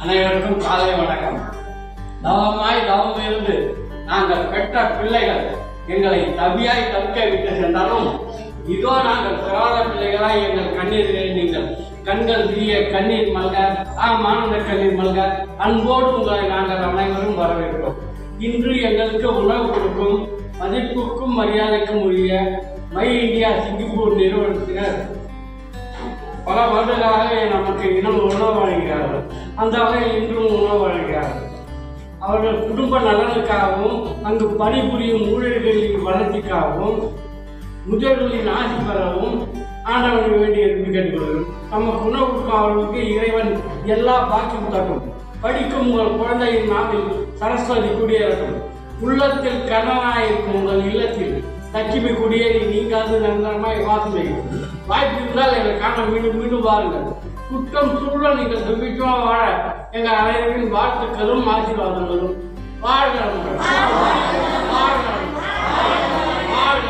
அனைவருக்கும் காலை வணக்கம். தவமாய் தவம் இருந்து நாங்கள் பெற்ற பிள்ளைகள் எங்களை தவியாய் தவிக்க விட்டு சென்றாலும் இதோ நாங்கள் பிராத பிள்ளைகளாய் எங்கள் கண்ணீர்களை நீங்கள் கண்கள் விரிய கண்ணீர் மல்க ஆனந்த கண்ணீர் மல்க அன்போடு உங்களை நாங்கள் அனைவரும் வரவேற்கிறோம். இன்று எங்களுக்கு உணவு கொடுக்கும் மதிப்புக்கும் மரியாதைக்கும் உரிய மை இந்தியா சிங்கப்பூர் நிறுவனத்தினர் பல வருடங்களாக நமக்கு இனம் உணவு வழங்குகிறார்கள். அந்த வகையில் இன்றும் உணவு வழங்குகிறார்கள். அவர்கள் குடும்ப நலனுக்காகவும் அங்கு பணிபுரியும் ஊழியர்களின் வளர்ச்சிக்காகவும் முதியோர்களின் ஆசி பெறவும் ஆண்டவனுக்கு வேண்டிய கேட்டுக்கொள்கிறோம். நமக்கு உணவு கொடுக்கும் அவர்களுக்கு இறைவன் எல்லா பாக்கியம் தரும். படிக்கும் உங்கள் குழந்தையின் நாவில் சரஸ்வதி குடியேறட்டும். உள்ளத்தில் கணவனாயிருக்கும் உங்கள் இல்லத்தில் லட்சுமி குடியேறி நீங்காது நிரந்தரமாய் வாசம் செய்யும். வாய்ப்பு இருந்தால் எங்களை காண மீண்டும் மீண்டும் வாருங்கள். குற்றம் சூழல் நீங்கள் சுபிட்சமாக வாழ எங்கள் அனைவரின் வாழ்த்துக்களும் ஆசீர்வாதங்களும் வாழ்க வாழ்க வாழ்க.